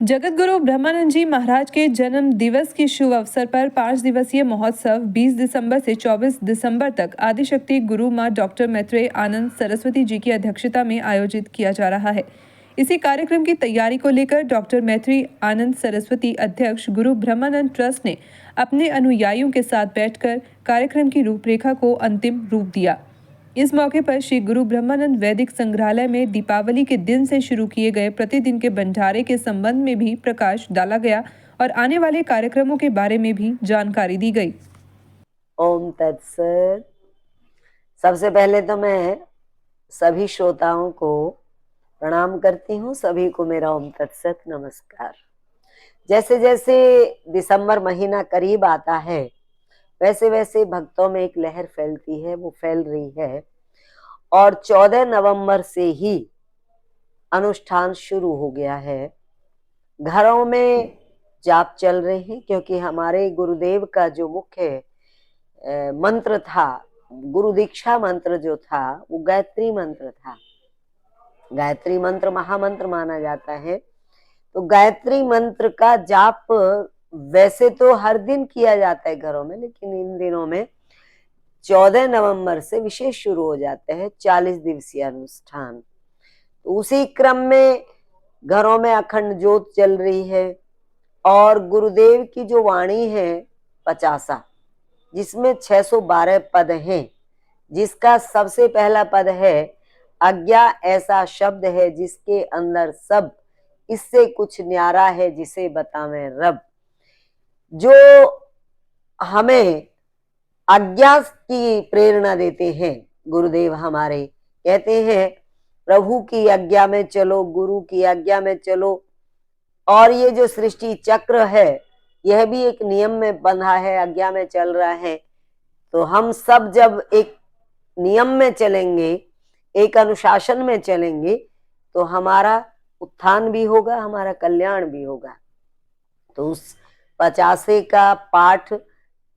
जगत गुरु ब्रह्मानंद जी महाराज के जन्म दिवस के शुभ अवसर पर 5 दिवसीय महोत्सव 20 दिसंबर से 24 दिसंबर तक आदिशक्ति गुरु माँ डॉक्टर मैत्रेय आनंद सरस्वती जी की अध्यक्षता में आयोजित किया जा रहा है। इसी कार्यक्रम की तैयारी को लेकर डॉक्टर मैत्रेय आनंद सरस्वती अध्यक्ष गुरु ब्रह्मानंद ट्रस्ट ने अपने अनुयायियों के साथ बैठकर कार्यक्रम की रूपरेखा को अंतिम रूप दिया। इस मौके पर श्री गुरु ब्रह्मानंद वैदिक संग्रहालय में दीपावली के दिन से शुरू किए गए प्रतिदिन के भंडारे के संबंध में भी प्रकाश डाला गया और आने वाले कार्यक्रमों के बारे में भी जानकारी दी गई। ओम तत्सत। सबसे पहले तो मैं सभी श्रोताओं को प्रणाम करती हूँ। सभी को मेरा ओम तत्सत नमस्कार। जैसे जैसे दिसंबर महीना करीब आता है वैसे वैसे भक्तों में एक लहर फैलती है, वो फैल रही है और 14 नवंबर से ही अनुष्ठान शुरू हो गया है। घरों में जाप चल रहे हैं क्योंकि हमारे गुरुदेव का जो मुख्य मंत्र था, गुरु दीक्षा मंत्र जो था, वो गायत्री मंत्र था। गायत्री मंत्र महामंत्र माना जाता है। तो गायत्री मंत्र का जाप वैसे तो हर दिन किया जाता है घरों में, लेकिन इन दिनों में 14 नवंबर से विशेष शुरू हो जाते हैं 40 दिवसीय अनुष्ठान। तो उसी क्रम में घरों में अखंड ज्योत चल रही है और गुरुदेव की जो वाणी है 50, जिसमें 612 पद हैं, जिसका सबसे पहला पद है अज्ञा ऐसा शब्द है जिसके अंदर सब, इससे कुछ न्यारा है जिसे बतावें रब। जो हमें आज्ञा की प्रेरणा देते हैं गुरुदेव हमारे, कहते हैं प्रभु की आज्ञा में चलो, गुरु की आज्ञा में चलो। और ये जो सृष्टि चक्र है यह भी एक नियम में बंधा है, आज्ञा में चल रहा है। तो हम सब जब एक नियम में चलेंगे, एक अनुशासन में चलेंगे, तो हमारा उत्थान भी होगा, हमारा कल्याण भी होगा। तो उस 50 का पाठ,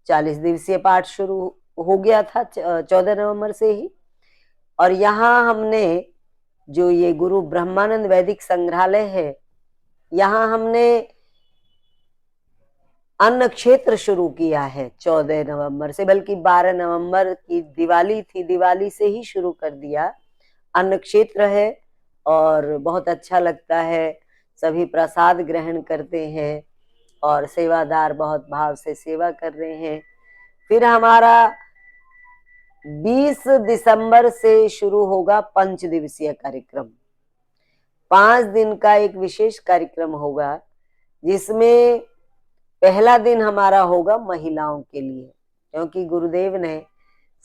40 दिवसीय पाठ शुरू हो गया था 14 नवंबर से ही। और यहाँ हमने जो ये गुरु ब्रह्मानंद वैदिक संग्रहालय है, यहाँ हमने अन्न क्षेत्र शुरू किया है 14 नवंबर से, बल्कि 12 नवंबर की दिवाली थी, दिवाली से ही शुरू कर दिया। अन्न क्षेत्र है और बहुत अच्छा लगता है, सभी प्रसाद ग्रहण करते हैं और सेवादार बहुत भाव से सेवा कर रहे हैं। फिर हमारा 20 दिसंबर से शुरू होगा 5 दिवसीय कार्यक्रम। 5 दिन का एक विशेष कार्यक्रम होगा, जिसमें पहला दिन हमारा होगा महिलाओं के लिए, क्योंकि गुरुदेव ने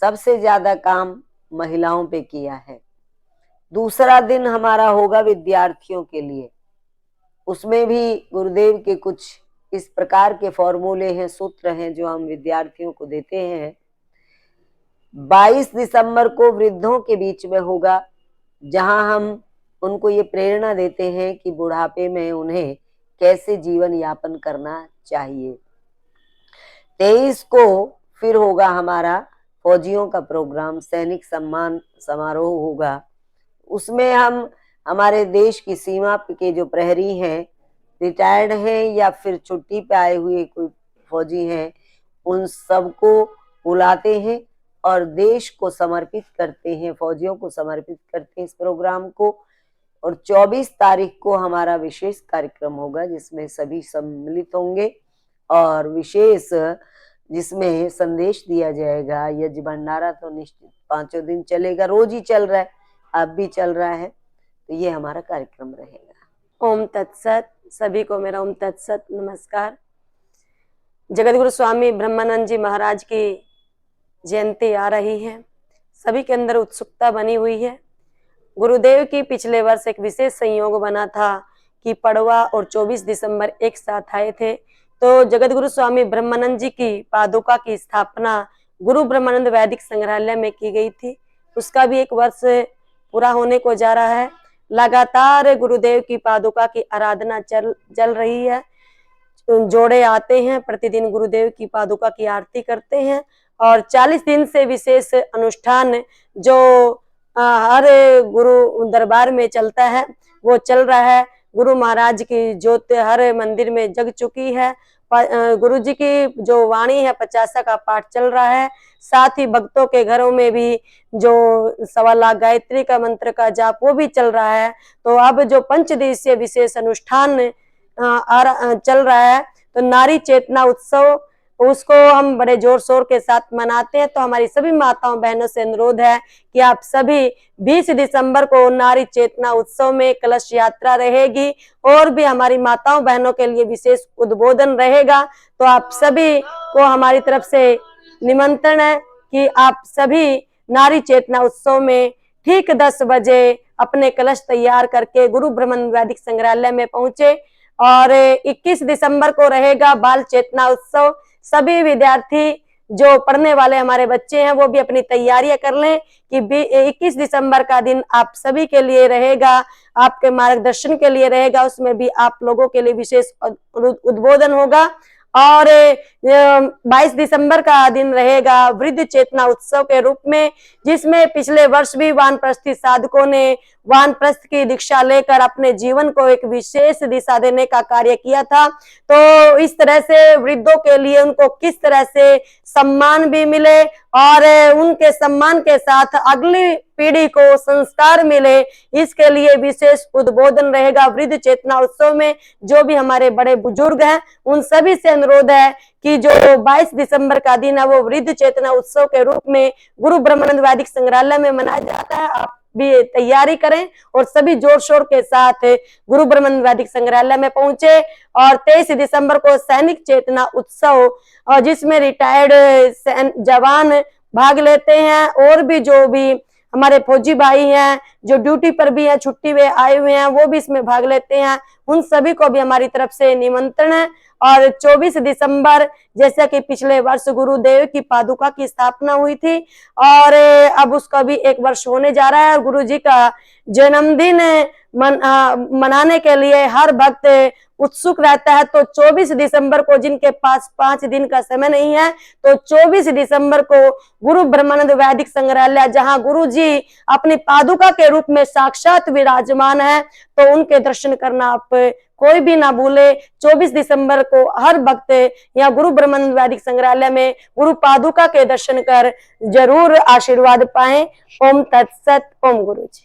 सबसे ज्यादा काम महिलाओं पे किया है। दूसरा दिन हमारा होगा विद्यार्थियों के लिए। उसमें भी गुरुदेव के कुछ इस प्रकार के फॉर्मूले हैं, सूत्र हैं जो हम विद्यार्थियों को देते हैं। 22 दिसंबर को वृद्धों के बीच में होगा, जहां हम उनको ये प्रेरणा देते हैं कि बुढ़ापे में उन्हें कैसे जीवन यापन करना चाहिए। 23 को फिर होगा हमारा फौजियों का प्रोग्राम, सैनिक सम्मान समारोह होगा। उसमें हम हमारे देश की सीमा के जो प्रहरी हैं, रिटायर्ड हैं या फिर छुट्टी पे आए हुए कोई फौजी हैं, उन सबको बुलाते हैं और देश को समर्पित करते हैं, फौजियों को समर्पित करते हैं इस प्रोग्राम को। और 24 तारीख को हमारा विशेष कार्यक्रम होगा, जिसमें सभी सम्मिलित होंगे और विशेष जिसमें संदेश दिया जाएगा। यज्ञ भंडारा तो निश्चित 5 दिन चलेगा, रोज ही चल रहा है, अब भी चल रहा है। तो ये हमारा कार्यक्रम रहेगा। ओम तत्सत। सभी को मेरा ओम तत्सत नमस्कार। जगतगुरु स्वामी ब्रह्मानंद जी महाराज की जयंती आ रही है, सभी के अंदर उत्सुकता बनी हुई है। गुरुदेव की पिछले वर्ष एक विशेष संयोग बना था कि पड़वा और 24 दिसंबर एक साथ आए थे। तो जगतगुरु स्वामी ब्रह्मानंद जी की पादुका की स्थापना गुरु ब्रह्मानंद वैदिक संग्रहालय में की गई थी। उसका भी एक वर्ष पूरा होने को जा रहा है। लगातार गुरुदेव की पादुका की आराधना चल रही है। जोड़े आते हैं, प्रतिदिन गुरुदेव की पादुका की आरती करते हैं और 40 दिन से विशेष अनुष्ठान जो हर गुरु दरबार में चलता है वो चल रहा है। गुरु महाराज की ज्योत हर मंदिर में जग चुकी है। गुरु जी की जो वाणी है 50 का पाठ चल रहा है। साथ ही भक्तों के घरों में भी जो 1.25 लाख गायत्री का मंत्र का जाप वो भी चल रहा है। तो अब जो 5 दिवसीय विशेष अनुष्ठान चल रहा है, तो नारी चेतना उत्सव, उसको हम बड़े जोर शोर के साथ मनाते हैं। तो हमारी सभी माताओं बहनों से अनुरोध है कि आप सभी 20 दिसंबर को नारी चेतना उत्सव में कलश यात्रा रहेगी और भी हमारी माताओं बहनों के लिए विशेष उद्बोधन रहेगा। तो आप सभी को हमारी तरफ से निमंत्रण है कि आप सभी नारी चेतना उत्सव में ठीक 10 बजे अपने कलश तैयार करके गुरु ब्रह्मानंद वैदिक संग्रहालय में पहुंचे। और 21 दिसंबर को रहेगा बाल चेतना उत्सव। सभी विद्यार्थी जो पढ़ने वाले हमारे बच्चे हैं वो भी अपनी तैयारियां कर लें कि 21 दिसंबर का दिन आप सभी के लिए रहेगा, आपके मार्गदर्शन के लिए रहेगा। उसमें भी आप लोगों के लिए विशेष उद्बोधन होगा। और 22 दिसंबर का दिन रहेगा वृद्ध चेतना उत्सव के रूप में, जिसमें पिछले वर्ष भी वानप्रस्थी साधकों ने वानप्रस्थ की दीक्षा लेकर अपने जीवन को एक विशेष दिशा देने का कार्य किया था। तो इस तरह से वृद्धों के लिए उनको किस तरह से सम्मान भी मिले और उनके सम्मान के साथ अगली पीढ़ी को संस्कार मिले, इसके लिए विशेष उद्बोधन रहेगा वृद्ध चेतना उत्सव में। जो भी हमारे बड़े बुजुर्ग हैं उन सभी से अनुरोध है कि जो 22 दिसंबर का दिन है वो वृद्ध चेतना उत्सव के रूप में गुरु ब्रह्मानंद वैदिक संग्रहालय में मनाया जाता है। आप भी तैयारी करें और सभी जोर शोर के साथ गुरु ब्रह्मानंद वैदिक संग्रहालय में पहुंचे। और 23 दिसंबर को सैनिक चेतना उत्सव, और जिसमें रिटायर्ड जवान भाग लेते हैं और भी जो भी हमारे फौजी भाई हैं जो ड्यूटी पर भी है, छुट्टी में आए हुए हैं, वो भी इसमें भाग लेते हैं। उन सभी को भी हमारी तरफ से निमंत्रण है। और 24 दिसंबर जैसा कि पिछले वर्ष गुरुदेव की पादुका की स्थापना हुई थी और अब उसका भी 1 वर्ष होने जा रहा है। और गुरु जी का जन्मदिन मनाने के लिए हर भक्त उत्सुक रहता है। तो 24 दिसंबर को जिनके पास 5 दिन का समय नहीं है, तो 24 दिसंबर को गुरु ब्रह्मानंद वैदिक संग्रहालय, जहां गुरु जी अपनी पादुका के रूप में साक्षात विराजमान है, तो उनके दर्शन करना आप कोई भी ना भूले। 24 दिसंबर को हर भक्त यहाँ गुरु ब्रह्मानंद वैदिक संग्रहालय में गुरु पादुका के दर्शन कर जरूर आशीर्वाद पाएं। ओम तत्सत। ओम गुरु जी।